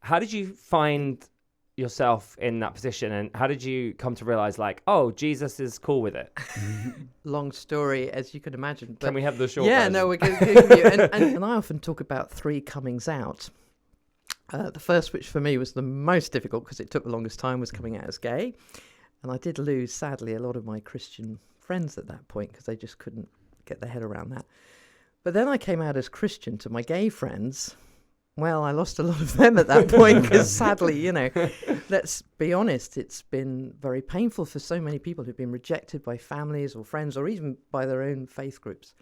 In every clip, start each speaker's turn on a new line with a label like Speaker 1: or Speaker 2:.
Speaker 1: How did you find yourself in that position, and how did you come to realize, like, oh, Jesus is cool with it?
Speaker 2: Long story, as you can imagine. But
Speaker 1: Can we have the short
Speaker 2: yeah,
Speaker 1: version?
Speaker 2: no, we're going to give you. And I often talk about 3 comings out. The first, which for me was the most difficult because it took the longest time, was coming out as gay. And I did lose, sadly, a lot of my Christian friends at that point because they just couldn't get their head around that. But then I came out as Christian to my gay friends. Well, I lost a lot of them at that point because sadly, you know, let's be honest, it's been very painful for so many people who've been rejected by families or friends or even by their own faith groups.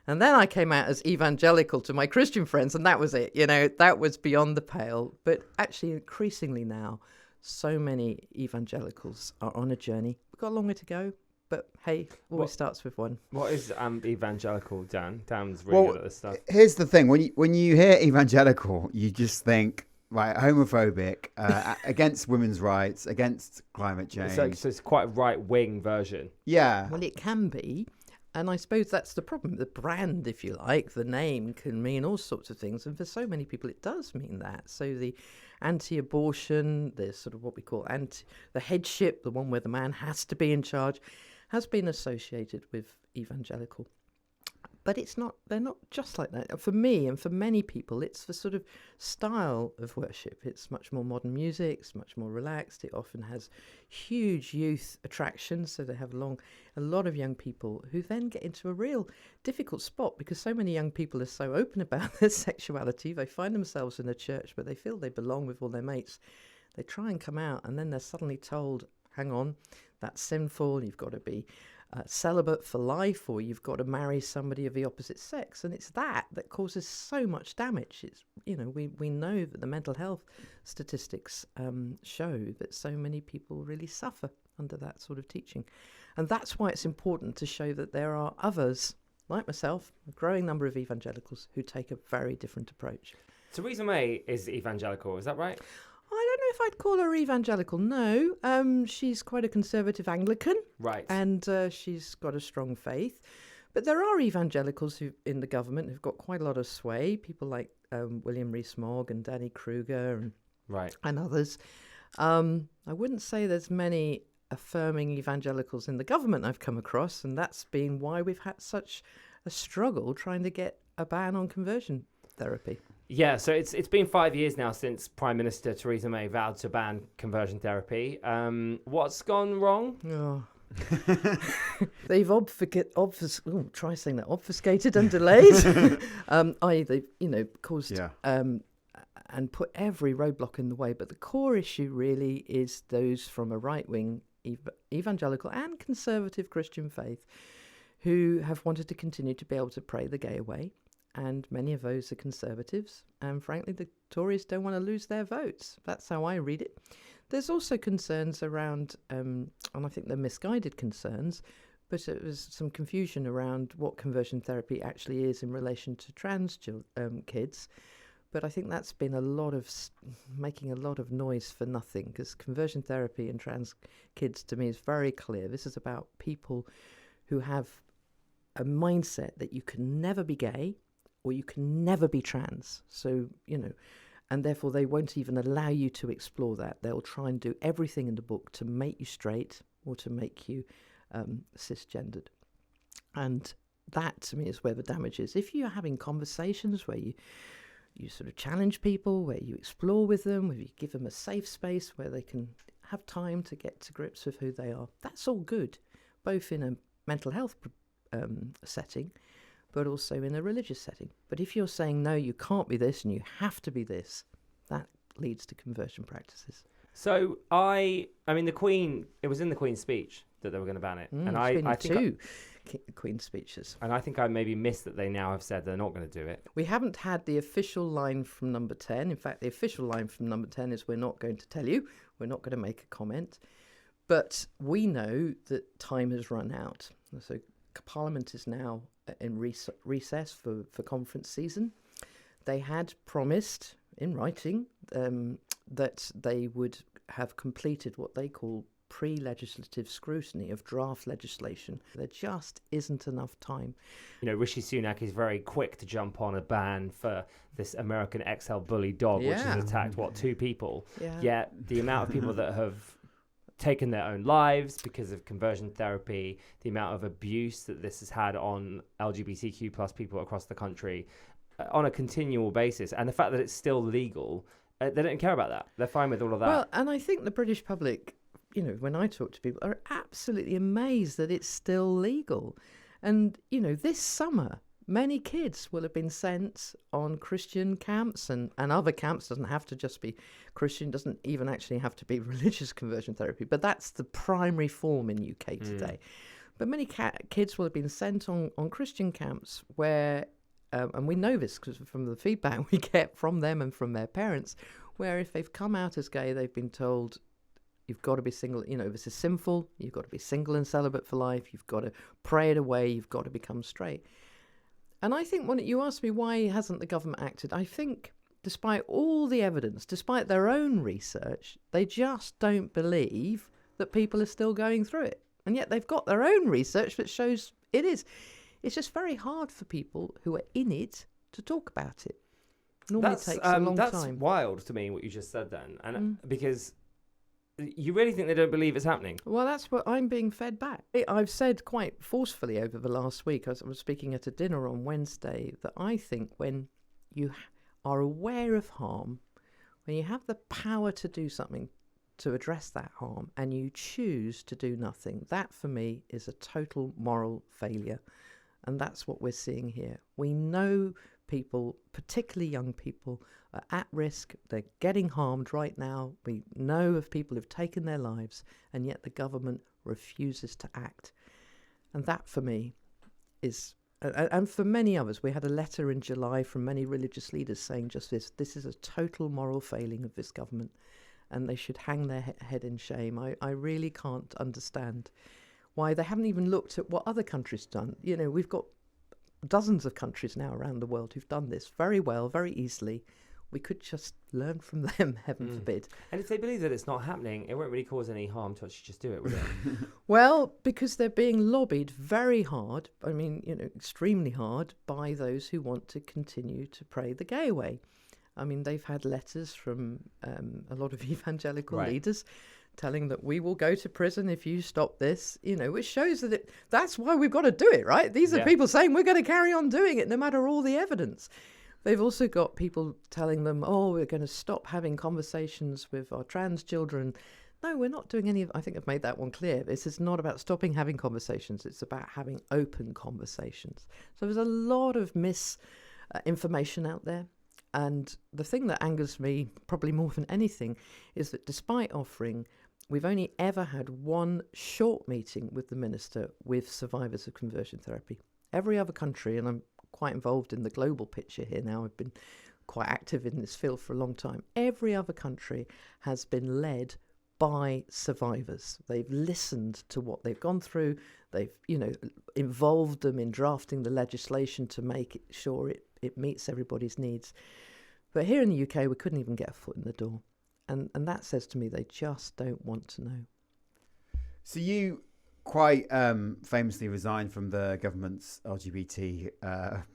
Speaker 2: And then I came out as evangelical to my Christian friends, and that was it. You know, that was beyond the pale. But actually, increasingly now, so many evangelicals are on a journey. We've got longer to go, but hey, always starts with one.
Speaker 1: What is evangelical, Dan? Dan's really good at this stuff.
Speaker 3: Here's the thing: when you hear evangelical, you just think, right, homophobic, against women's rights, against climate change.
Speaker 1: So it's quite a right-wing version.
Speaker 3: Yeah.
Speaker 2: Well, it can be. And I suppose that's the problem. The brand, if you like, the name can mean all sorts of things. And for so many people, it does mean that. So the anti-abortion, the sort of what we call the headship, the one where the man has to be in charge, has been associated with evangelical. But they're not just like that. For me and for many people, it's the sort of style of worship. It's much more modern music, it's much more relaxed. It often has huge youth attractions, so they have a lot of young people who then get into a real difficult spot because so many young people are so open about their sexuality. They find themselves in a church where they feel they belong with all their mates. They try and come out, and then they're suddenly told, hang on, that's sinful, you've got to be celibate for life, or you've got to marry somebody of the opposite sex. And it's that causes so much damage. It's, you know, we know that the mental health statistics show that so many people really suffer under that sort of teaching. And that's why it's important to show that there are others, like myself, a growing number of evangelicals, who take a very different approach.
Speaker 1: Theresa May is evangelical, is that right?
Speaker 2: I don't know if I'd call her evangelical, no. She's quite a conservative Anglican.
Speaker 1: Right.
Speaker 2: And she's got a strong faith. But there are evangelicals in the government who've got quite a lot of sway, people like William Rees-Mogg and Danny Kruger and others. I wouldn't say there's many affirming evangelicals in the government I've come across, and that's been why we've had such a struggle trying to get a ban on conversion therapy.
Speaker 1: Yeah, so it's been 5 years now since Prime Minister Theresa May vowed to ban conversion therapy. What's gone wrong?
Speaker 2: Oh. They've try saying that, obfuscated and delayed. They've, caused and put every roadblock in the way. But the core issue really is those from a right-wing evangelical and conservative Christian faith who have wanted to continue to be able to pray the gay away. And many of those are conservatives. And frankly, the Tories don't want to lose their votes. That's how I read it. There's also concerns around, and I think they're misguided concerns, but it was some confusion around what conversion therapy actually is in relation to trans kids. But I think that's been making a lot of noise for nothing, because conversion therapy in trans kids, to me, is very clear. This is about people who have a mindset that you can never be gay, or you can never be trans. So, and therefore they won't even allow you to explore that. They'll try and do everything in the book to make you straight or to make you cisgendered. And that, to me, is where the damage is. If you're having conversations where you sort of challenge people, where you explore with them, where you give them a safe space where they can have time to get to grips with who they are, that's all good, both in a mental health setting, but also in a religious setting. But if you're saying, no, you can't be this and you have to be this, that leads to conversion practices.
Speaker 1: So the Queen, it was in the Queen's speech that they were going to ban it. And I think
Speaker 2: Queen's speeches.
Speaker 1: And I think I maybe missed that they now have said they're not going to do it.
Speaker 2: We haven't had the official line from Number 10. In fact, the official line from Number 10 is, we're not going to tell you. We're not going to make a comment. But we know that time has run out. So Parliament is now in recess for conference season. They had promised in writing that they would have completed what they call pre-legislative scrutiny of draft legislation. There just isn't enough time.
Speaker 1: Rishi Sunak is very quick to jump on a ban for this American XL bully dog, which has attacked, 2 people.
Speaker 2: Yeah.
Speaker 1: Yet the amount of people that have taken their own lives because of conversion therapy, the amount of abuse that this has had on LGBTQ plus people across the country on a continual basis, and the fact that it's still legal, they don't care about that. They're fine with all of that.
Speaker 2: Well, and I think the British public, when I talk to people, are absolutely amazed that it's still legal. And, this summer, many kids will have been sent on Christian camps and other camps. Doesn't have to just be Christian, doesn't even actually have to be religious conversion therapy, but that's the primary form in UK today. But many kids will have been sent on Christian camps where, and we know this because from the feedback we get from them and from their parents, where if they've come out as gay, they've been told, you've got to be single, this is sinful, you've got to be single and celibate for life, you've got to pray it away, you've got to become straight. And I think when you ask me why hasn't the government acted, I think despite all the evidence, despite their own research, they just don't believe that people are still going through it. And yet they've got their own research that shows it is. It's just very hard for people who are in it to talk about it. Normally takes a long time.
Speaker 1: That's wild to me, what you just said then. And because you really think they don't believe it's happening?
Speaker 2: Well, that's what I'm being fed back. I've said quite forcefully over the last week, as I was speaking at a dinner on Wednesday, that I think when you are aware of harm, when you have the power to do something to address that harm and you choose to do nothing, that for me is a total moral failure. And that's what we're seeing here. We know people, particularly young people, are at risk. They're getting harmed right now. We know of people who've taken their lives, and yet the government refuses to act. And that, for me, is... And for many others, we had a letter in July from many religious leaders saying just this. This is a total moral failing of this government, and they should hang their head in shame. I really can't understand why they haven't even looked at what other countries done. We've got dozens of countries now around the world who've done this very well, very easily. We could just learn from them, heaven forbid.
Speaker 1: And if they believe that it's not happening, it won't really cause any harm to actually just do it, would it?
Speaker 2: Well, because they're being lobbied very hard, extremely hard, by those who want to continue to pray the gay way. They've had letters from a lot of evangelical leaders telling that we will go to prison if you stop this, which shows that that's why we've got to do it, right? These are people saying we're going to carry on doing it no matter all the evidence. They've also got people telling them, we're going to stop having conversations with our trans children. No, we're not doing any of... I think I've made that one clear. This is not about stopping having conversations. It's about having open conversations. So there's a lot of misinformation out there. And the thing that angers me probably more than anything is that despite offering, we've only ever had one short meeting with the minister with survivors of conversion therapy. Every other country, and I'm quite involved in the global picture here now, I've been quite active in this field for a long time. Every other country has been led by survivors. They've listened to what they've gone through. They've, involved them in drafting the legislation to make sure it meets everybody's needs. But here in the UK, we couldn't even get a foot in the door. And that says to me they just don't want to know.
Speaker 3: So you quite famously resigned from the government's LGBT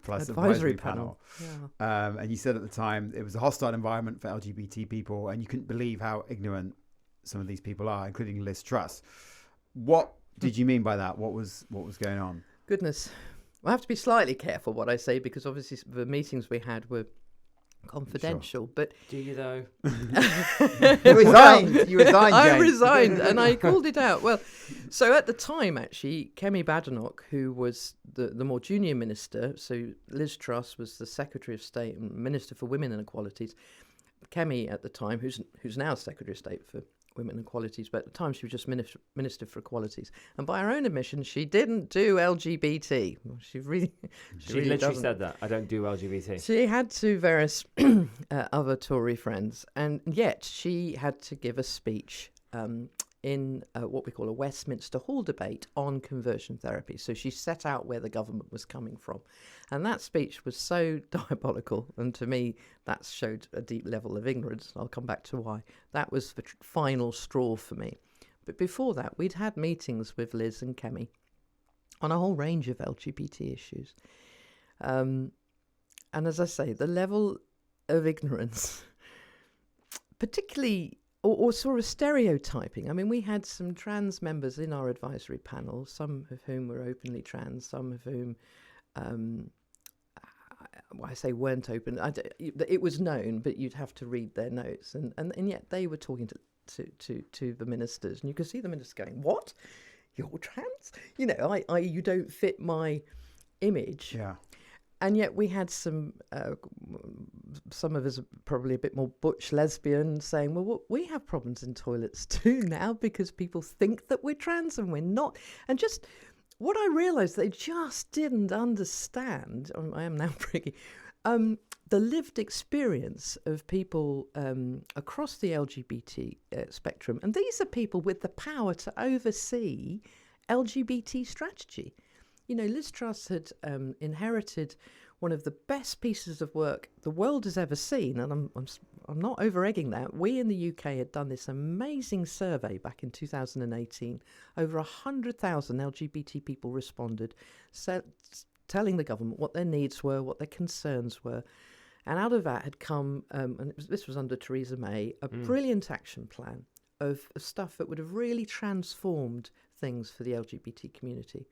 Speaker 3: plus advisory panel.
Speaker 2: Yeah.
Speaker 3: And you said at the time it was a hostile environment for LGBT people, and you couldn't believe how ignorant some of these people are, including Liz Truss. What did you mean by that? What was going on?
Speaker 2: Goodness. I have to be slightly careful what I say, because obviously the meetings we had were confidential. Sure. But
Speaker 1: do you though?
Speaker 3: You resigned. You resigned.
Speaker 2: I
Speaker 3: Jayne.
Speaker 2: resigned, and I called it out. Well, so at the time, actually, Kemi Badenoch, who was the more junior minister, so Liz Truss was the Secretary of State and Minister for Women and Equalities. Kemi at the time, who's now Secretary of State for Women and Equalities, but at the time she was just Minister for Equalities. And by her own admission, she didn't do LGBT. She really
Speaker 1: literally
Speaker 2: doesn't.
Speaker 1: said that. I don't do LGBT.
Speaker 2: She had to various other Tory friends, and yet she had to give a speech in what we call a Westminster Hall debate on conversion therapy. So she set out where the government was coming from. And that speech was so diabolical, and to me that showed a deep level of ignorance. I'll come back to why. That was the final straw for me. But before that, we'd had meetings with Liz and Kemi on a whole range of LGBT issues. And as I say, the level of ignorance, particularly, or sort of stereotyping. I mean, we had some trans members in our advisory panel, some of whom were openly trans, some of whom, I say weren't open. It was known, but you'd have to read their notes. And yet they were talking to the ministers, and you could see the ministers going, "What? You're trans? You know, you don't fit my image."
Speaker 3: Yeah.
Speaker 2: And yet we had some of us probably a bit more butch lesbian saying, well, we have problems in toilets too now because people think that we're trans and we're not. And just what I realised, they just didn't understand, I am now priggy, the lived experience of people across the LGBT spectrum. And these are people with the power to oversee LGBT strategy. You know, Liz Truss had inherited one of the best pieces of work the world has ever seen, and I'm not over-egging that. We in the UK had done this amazing survey back in 2018. Over 100,000 LGBT people responded, telling the government what their needs were, what their concerns were. And out of that had come, and this was under Theresa May, a brilliant action plan of stuff that would have really transformed things for the LGBT community.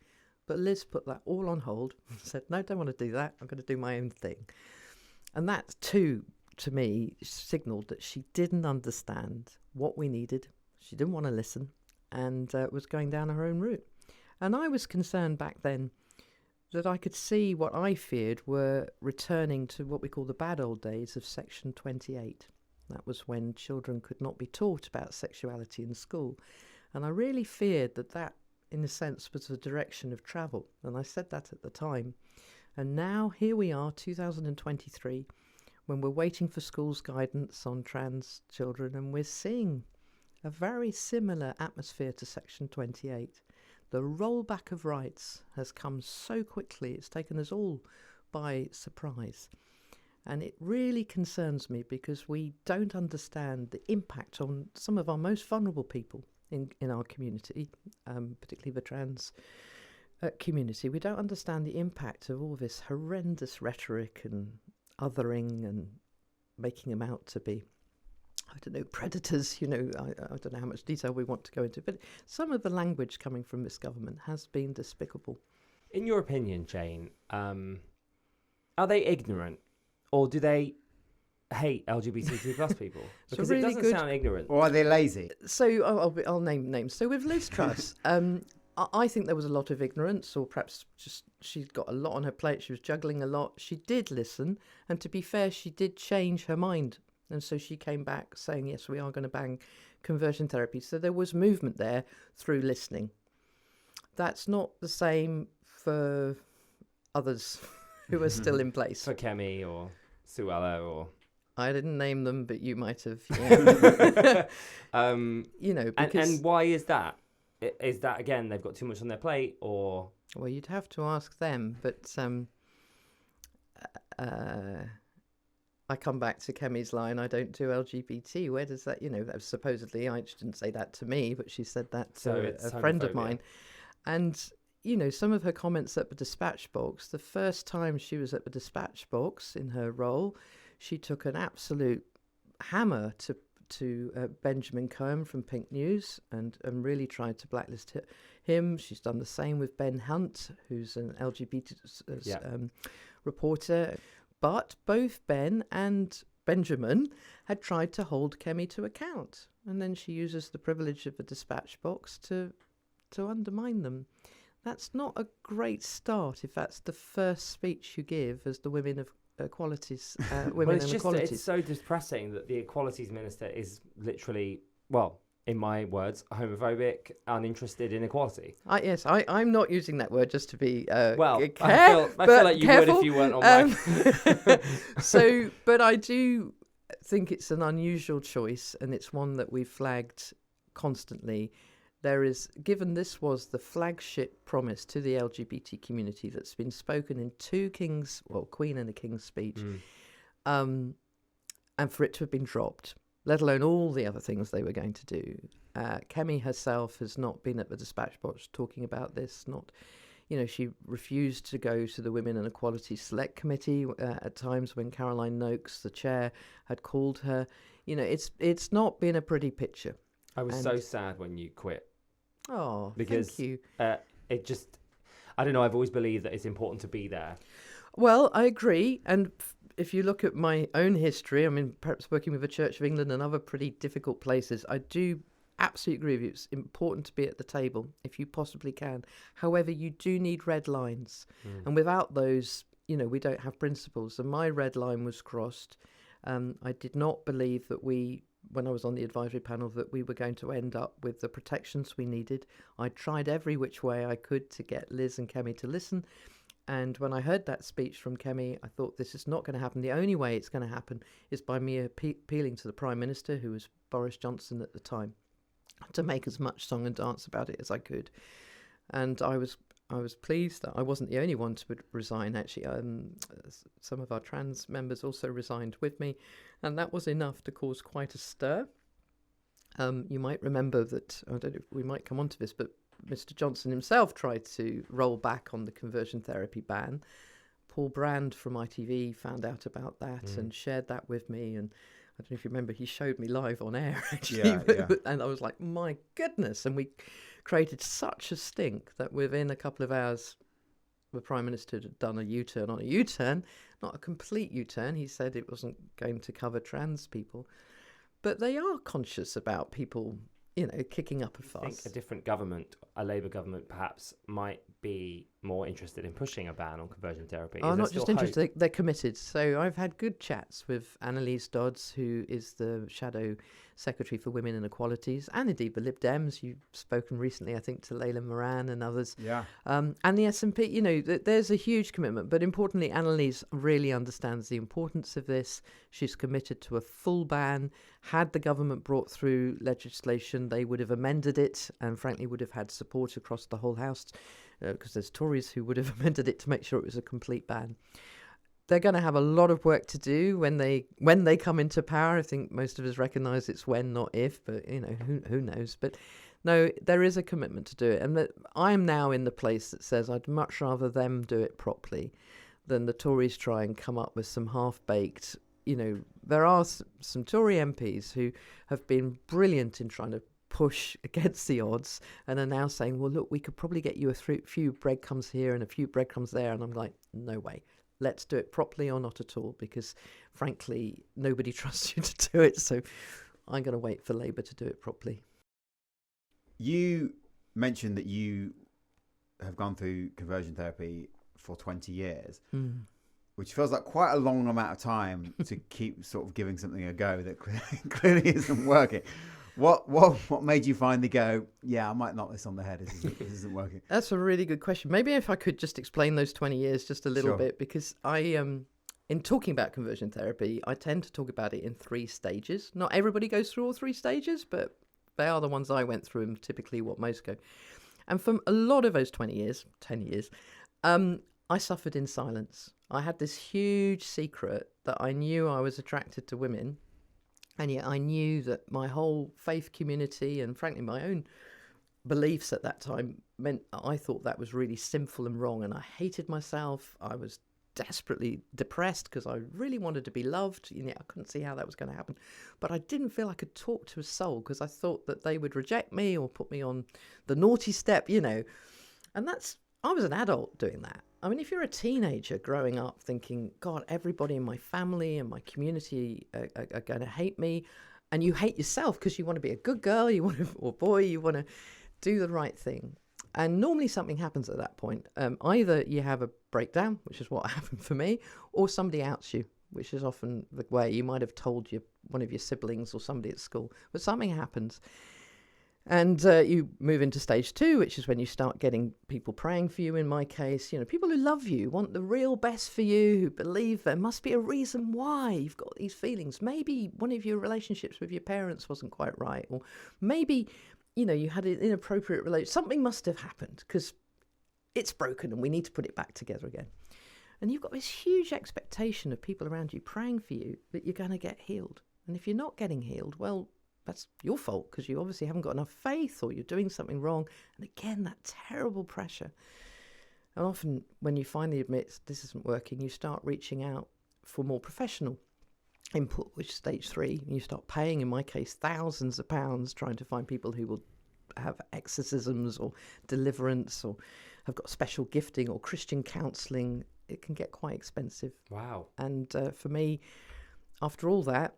Speaker 2: But Liz put that all on hold and said, no, don't want to do that. I'm going to do my own thing. And that, too, to me, signalled that she didn't understand what we needed. She didn't want to listen and was going down her own route. And I was concerned back then that I could see what I feared were returning to what we call the bad old days of Section 28. That was when children could not be taught about sexuality in school. And I really feared that in a sense, was the direction of travel. And I said that at the time. And now here we are, 2023, when we're waiting for schools' guidance on trans children, and we're seeing a very similar atmosphere to Section 28. The rollback of rights has come so quickly, it's taken us all by surprise. And it really concerns me because we don't understand the impact on some of our most vulnerable people in our community, particularly the trans community. We don't understand the impact of all this horrendous rhetoric and othering and making them out to be, I don't know, predators. You know, I don't know how much detail we want to go into, but some of the language coming from this government has been despicable.
Speaker 1: In your opinion, Jayne, are they ignorant, or do they hate LGBTQ plus people? Because really it doesn't sound ignorant.
Speaker 3: Or are they lazy?
Speaker 2: So I'll name names. So with Liz Truss, I think there was a lot of ignorance, or perhaps just she'd got a lot on her plate. She was juggling a lot. She did listen, and to be fair, she did change her mind. And so she came back saying, yes, we are going to ban conversion therapy. So there was movement there through listening. That's not the same for others who are still in place.
Speaker 1: For Kemi or Suella or...
Speaker 2: I didn't name them, but you might have. Yeah. You know, because...
Speaker 1: And why is that? Is that, again, they've got too much on their plate, or...
Speaker 2: Well, you'd have to ask them, but I come back to Kemi's line, I don't do LGBT. Where does that, you know, that was supposedly, she didn't say that to me, but she said that to a friend of mine. And, you know, some of her comments at the dispatch box, the first time she was at the dispatch box in her role, she took an absolute hammer to Benjamin Cohen from Pink News and really tried to blacklist him. She's done the same with Ben Hunt, who's an LGBT reporter. But both Ben and Benjamin had tried to hold Kemi to account. And then she uses the privilege of the dispatch box to undermine them. That's not a great start if that's the first speech you give as the women of equalities, women and equalities.
Speaker 1: It's so depressing that the equalities minister is literally, well, in my words, homophobic, uninterested in equality.
Speaker 2: Yes, I'm not using that word just to be
Speaker 1: I feel like you would if you weren't on mic.
Speaker 2: But I do think it's an unusual choice, and it's one that we've flagged constantly. Given this was the flagship promise to the LGBT community that's been spoken in Queen and the King's speech, and for it to have been dropped, let alone all the other things they were going to do. Kemi herself has not been at the dispatch box talking about this. She refused to go to the Women and Equality Select Committee at times when Caroline Noakes, the chair, had called her. It's not been a pretty picture.
Speaker 1: I was so sad when you quit.
Speaker 2: Oh,
Speaker 1: because
Speaker 2: thank you.
Speaker 1: It just, I don't know, I've always believed that it's important to be there.
Speaker 2: Well, I agree. And if you look at my own history, I mean, perhaps working with the Church of England and other pretty difficult places, I do absolutely agree with you. It's important to be at the table if you possibly can. However, you do need red lines. And without those, we don't have principles. And my red line was crossed. I did not believe that when I was on the advisory panel, that we were going to end up with the protections we needed. I tried every which way I could to get Liz and Kemi to listen. And when I heard that speech from Kemi, I thought, this is not going to happen. The only way it's going to happen is by me appealing to the Prime Minister, who was Boris Johnson at the time, to make as much song and dance about it as I could. And I was pleased that I wasn't the only one to resign. Actually, some of our trans members also resigned with me, and that was enough to cause quite a stir. You might remember that, I don't know if we might come on to this, but Mr. Johnson himself tried to roll back on the conversion therapy ban. Paul Brand from ITV found out about that and shared that with me, and I don't know if you remember, he showed me live on air, actually.
Speaker 3: Yeah.
Speaker 2: And I was like, my goodness. And we created such a stink that within a couple of hours, the Prime Minister had done a U-turn on a U-turn, not a complete U-turn. He said it wasn't going to cover trans people. But they are conscious about people, kicking up a fuss.
Speaker 1: I think a different government, a Labour government perhaps, might be more interested in pushing a ban on conversion therapy.
Speaker 2: Oh, not just interested, they're committed. So I've had good chats with Annalise Dodds, who is the Shadow Secretary for Women and Equalities, and indeed the Lib Dems. You've spoken recently, I think, to Layla Moran and others.
Speaker 3: Yeah.
Speaker 2: And the SNP, there's a huge commitment. But importantly, Annalise really understands the importance of this. She's committed to a full ban. Had the government brought through legislation, they would have amended it and frankly would have had support across the whole House, because there's Tories who would have amended it to make sure it was a complete ban. They're going to have a lot of work to do when they come into power. I think most of us recognise it's when, not if, but who knows. But no, there is a commitment to do it, and I'm now in the place that says I'd much rather them do it properly than the Tories try and come up with some half-baked. There are some Tory MPs who have been brilliant in trying to push against the odds and are now saying, well, look, we could probably get you a few breadcrumbs here and a few breadcrumbs there. And I'm like, no way. Let's do it properly or not at all, because frankly, nobody trusts you to do it. So I'm going to wait for Labour to do it properly.
Speaker 3: You mentioned that you have gone through conversion therapy for 20 years. Which feels like quite a long amount of time to keep sort of giving something a go that clearly isn't working. What made you finally go, yeah, I might knock this on the head, this isn't working?
Speaker 2: That's a really good question. Maybe if I could just explain those 20 years just a little bit, because I, in talking about conversion therapy, I tend to talk about it in 3 stages. Not everybody goes through all 3 stages, but they are the ones I went through and typically what most go. And for a lot of those 10 years, I suffered in silence. I had this huge secret that I knew I was attracted to women, and yet I knew that my whole faith community and frankly my own beliefs at that time meant I thought that was really sinful and wrong, and I hated myself. I was desperately depressed because I really wanted to be loved. I couldn't see how that was going to happen, but I didn't feel I could talk to a soul because I thought that they would reject me or put me on the naughty step, and I was an adult doing that. I mean, if you're a teenager growing up thinking, God, everybody in my family and my community are going to hate me, and you hate yourself because you want to be a good girl, you want to do the right thing. And normally something happens at that point. Either you have a breakdown, which is what happened for me, or somebody outs you, which is often the way. You might have told one of your siblings or somebody at school, but something happens. And you move into stage 2, which is when you start getting people praying for you, in my case. People who love you, want the real best for you, who believe there must be a reason why you've got these feelings. Maybe one of your relationships with your parents wasn't quite right. Or maybe, you had an inappropriate relationship. Something must have happened because it's broken and we need to put it back together again. And you've got this huge expectation of people around you praying for you that you're going to get healed. And if you're not getting healed, well, that's your fault, because you obviously haven't got enough faith, or you're doing something wrong. And again, that terrible pressure. And often when you finally admit this isn't working, you start reaching out for more professional input, which is stage 3. And you start paying, in my case, thousands of pounds, trying to find people who will have exorcisms or deliverance or have got special gifting or Christian counselling. It can get quite expensive.
Speaker 1: Wow.
Speaker 2: And for me, after all that,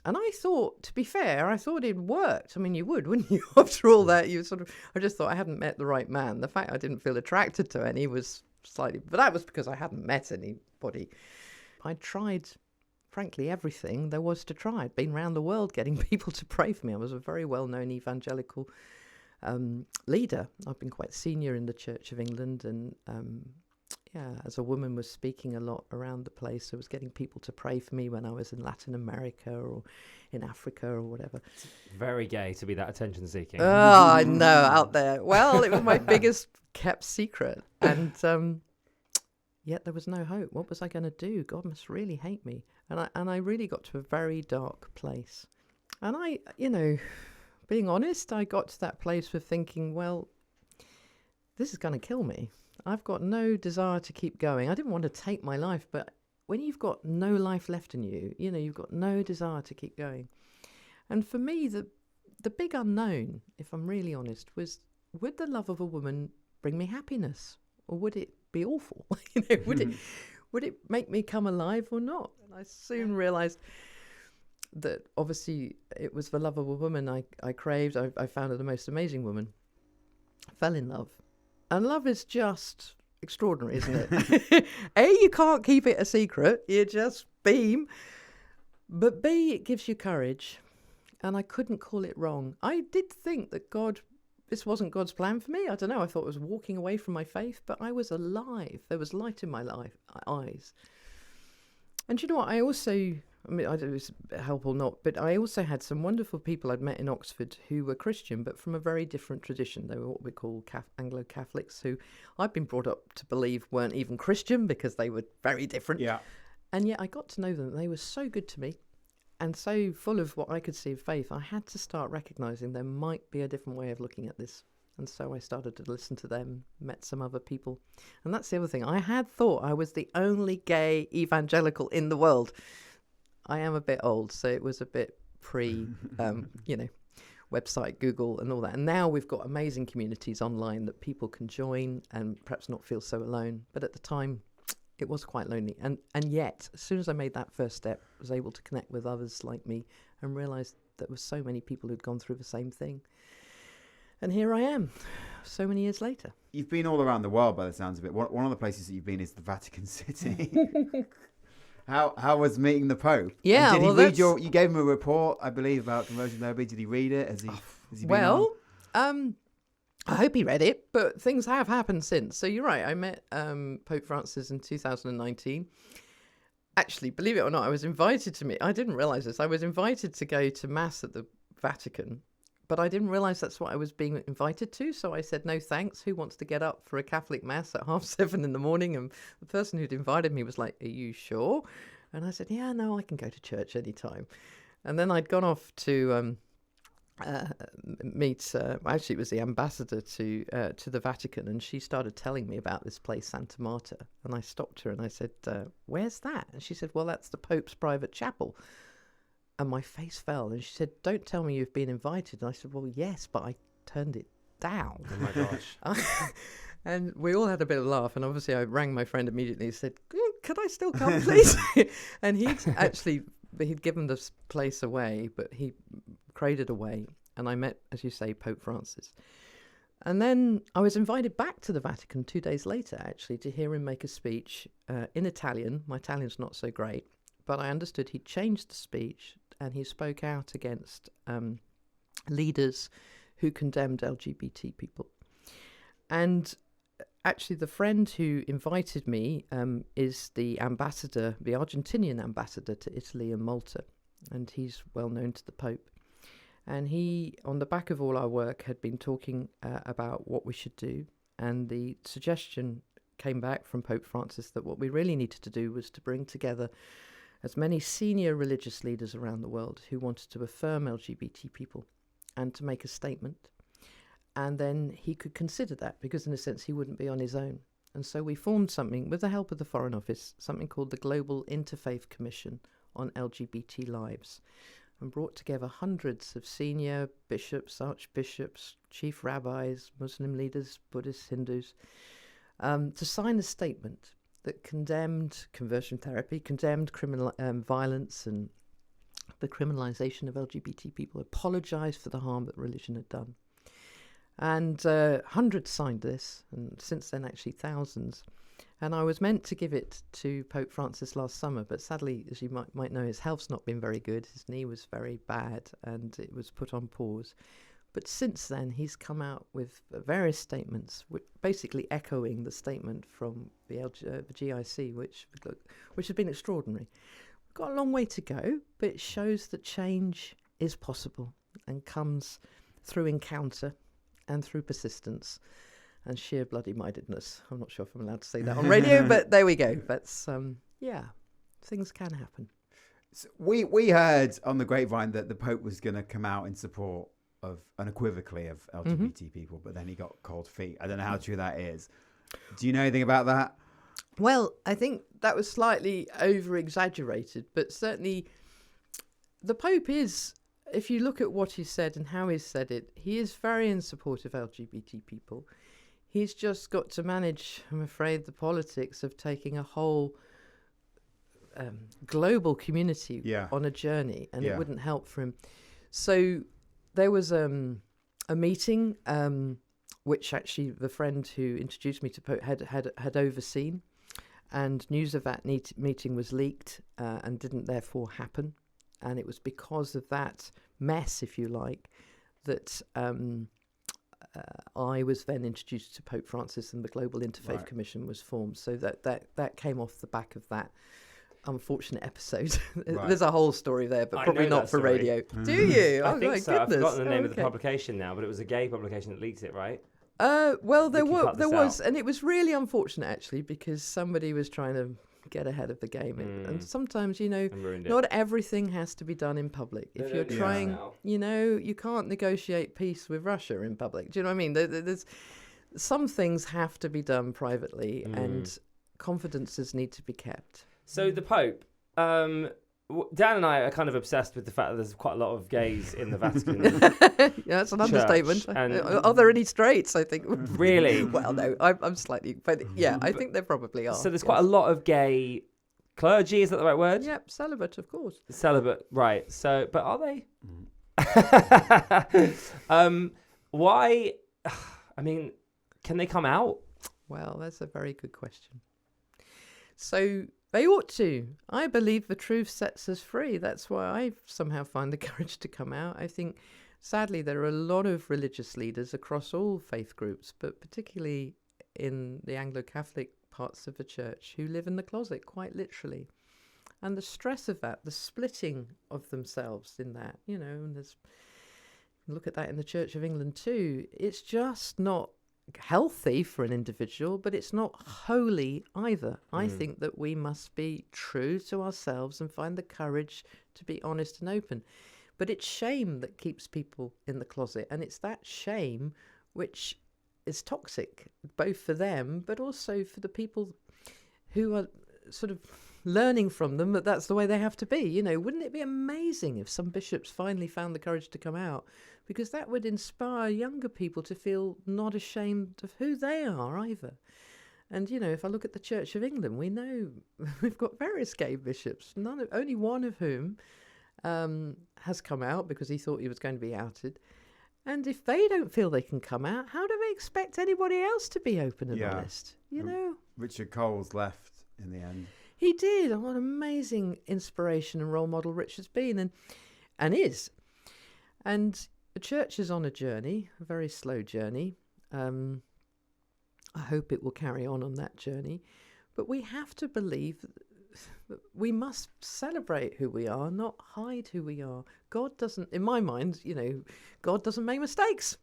Speaker 2: and I thought, to be fair, I thought it worked. I mean, you would, wouldn't you? After all that, I just thought I hadn't met the right man. The fact I didn't feel attracted to any was slightly, but that was because I hadn't met anybody. I tried, frankly, everything there was to try. I'd been around the world getting people to pray for me. I was a very well-known evangelical leader. I've been quite senior in the Church of England, and as a woman was speaking a lot around the place. I was getting people to pray for me when I was in Latin America or in Africa or whatever.
Speaker 1: It's very gay to be that attention-seeking.
Speaker 2: Oh, I know, out there. Well, it was my biggest kept secret. And yet there was no hope. What was I going to do? God must really hate me. And I really got to a very dark place. And I, being honest, I got to that place of thinking, well, this is going to kill me. I've got no desire to keep going. I didn't want to take my life, but when you've got no life left in you, you've got no desire to keep going. And for me, the big unknown, if I'm really honest, was, would the love of a woman bring me happiness, or would it be awful? Would it make me come alive or not? And I soon realised that obviously it was the love of a woman I craved. I found her the most amazing woman. I fell in love. And love is just extraordinary, isn't it? A, you can't keep it a secret. You just beam. But B, it gives you courage. And I couldn't call it wrong. I did think that this wasn't God's plan for me. I don't know. I thought I was walking away from my faith, but I was alive. There was light in my eyes. And you know what? I don't know if it's help or not, but I also had some wonderful people I'd met in Oxford who were Christian, but from a very different tradition. They were what we call Anglo-Catholics, who I'd been brought up to believe weren't even Christian because they were very different.
Speaker 3: Yeah.
Speaker 2: And yet I got to know them. They were so good to me and so full of what I could see of faith. I had to start recognising there might be a different way of looking at this. And so I started to listen to them, met some other people. And that's the other thing. I had thought I was the only gay evangelical in the world. I am a bit old, so it was a bit website, Google and all that. And now we've got amazing communities online that people can join and perhaps not feel so alone. But at the time, it was quite lonely. And yet, as soon as I made that first step, I was able to connect with others like me and realised there were so many people who'd gone through the same thing. And here I am, so many years later.
Speaker 3: You've been all around the world by the sounds of it. One of the places that you've been is the Vatican City. How was meeting the Pope?
Speaker 2: Yeah,
Speaker 3: and did he read you gave him a report, I believe, about conversion therapy. Did he read it? Has he been on?
Speaker 2: I hope he read it, but things have happened since. So you're right. I met Pope Francis in 2019. Actually, believe it or not, I was invited to meet. I didn't realise this. I was invited to go to Mass at the Vatican, but I didn't realise that's what I was being invited to. So I said, no, thanks. Who wants to get up for a Catholic Mass at 7:30 in the morning? And the person who'd invited me was like, are you sure? And I said, yeah, no, I can go to church anytime. And then I'd gone off to meet, actually it was the ambassador to the Vatican, and she started telling me about this place, Santa Marta. And I stopped her and I said, where's that? And she said, well, that's the Pope's private chapel. And my face fell, and she said, don't tell me you've been invited. And I said, well, yes, but I turned it down.
Speaker 1: Oh my gosh.
Speaker 2: And we all had a bit of a laugh, and obviously I rang my friend immediately and said, could I still come, please? And he'd given this place away, but he craded away, and I met, as you say, Pope Francis. And then I was invited back to the Vatican 2 days later, actually, to hear him make a speech in Italian. My Italian's not so great, but I understood he'd changed the speech, and he spoke out against leaders who condemned LGBT people. And actually, the friend who invited me is the ambassador, the Argentinian ambassador to Italy and Malta, and he's well known to the Pope. And he, on the back of all our work, had been talking about what we should do, and the suggestion came back from Pope Francis that what we really needed to do was to bring together as many senior religious leaders around the world who wanted to affirm LGBT people and to make a statement. And then he could consider that, because in a sense he wouldn't be on his own. And so we formed something, with the help of the Foreign Office, something called the Global Interfaith Commission on LGBT Lives, and brought together hundreds of senior bishops, archbishops, chief rabbis, Muslim leaders, Buddhists, Hindus, to sign a statement that condemned conversion therapy, condemned criminal violence and the criminalisation of LGBT people, apologised for the harm that religion had done. And hundreds signed this, and since then actually thousands. And I was meant to give it to Pope Francis last summer, but sadly, as you might know, his health's not been very good. His knee was very bad, and it was put on pause. But since then, he's come out with various statements, basically echoing the statement from the GIC, which has been extraordinary. We've got a long way to go, but it shows that change is possible and comes through encounter and through persistence and sheer bloody-mindedness. I'm not sure if I'm allowed to say that on radio, but there we go. That's, things can happen.
Speaker 3: So we heard on the grapevine that the Pope was going to come out in support of, unequivocally, of LGBT people, but then he got cold feet. I don't know how true that is. Do you know anything about that?
Speaker 2: Well, I think that was slightly over-exaggerated, but certainly the Pope is, if you look at what he said and how he said it, he is very in support of LGBT people. He's just got to manage, I'm afraid, the politics of taking a whole global community on a journey, and it wouldn't help for him. So there was a meeting which actually the friend who introduced me to Pope had overseen, and news of that meeting was leaked and didn't therefore happen. And it was because of that mess, if you like, that I was then introduced to Pope Francis, and the Global Interfaith Commission was formed. So that came off the back of that unfortunate episode. There's a whole story there, but probably not for radio. Do you?
Speaker 1: I think so. I've forgotten the name of the publication now, but it was a gay publication that leaked it, right?
Speaker 2: Well, there was, and it was really unfortunate actually, because somebody was trying to get ahead of the game, and sometimes, not everything has to be done in public. If you're trying, you can't negotiate peace with Russia in public. Do you know what I mean? There's some things have to be done privately, and confidences need to be kept.
Speaker 1: So the Pope, Dan and I are kind of obsessed with the fact that there's quite a lot of gays in the Vatican.
Speaker 2: That's an understatement. Are there any straights, I think?
Speaker 1: Really?
Speaker 2: Well, no, I'm slightly... But yeah, I think there probably are.
Speaker 1: So there's quite a lot of gay clergy, is that the right word?
Speaker 2: Yep, celibate, of course.
Speaker 1: Celibate, right. So, but are they? Why? I mean, can they come out?
Speaker 2: Well, that's a very good question. So... they ought to. I believe the truth sets us free. That's why I somehow find the courage to come out. I think, sadly, there are a lot of religious leaders across all faith groups, but particularly in the Anglo-Catholic parts of the church, who live in the closet, quite literally. And the stress of that, the splitting of themselves in that, and there's, look at that in the Church of England too. It's just not healthy for an individual, but it's not holy either. I think that we must be true to ourselves and find the courage to be honest and open. But it's shame that keeps people in the closet, and it's that shame which is toxic, both for them but also for the people who are sort of learning from them that that's the way they have to be. Wouldn't it be amazing if some bishops finally found the courage to come out? Because that would inspire younger people to feel not ashamed of who they are either. And, if I look at the Church of England, we know we've got various gay bishops, only one of whom has come out because he thought he was going to be outed. And if they don't feel they can come out, how do they expect anybody else to be open and honest?
Speaker 3: Richard Cole's left in the end.
Speaker 2: He did. And what an amazing inspiration and role model Richard's been and is. And the church is on a journey, a very slow journey. I hope it will carry on that journey. But we have to believe that we must celebrate who we are, not hide who we are. God doesn't, in my mind, God doesn't make mistakes.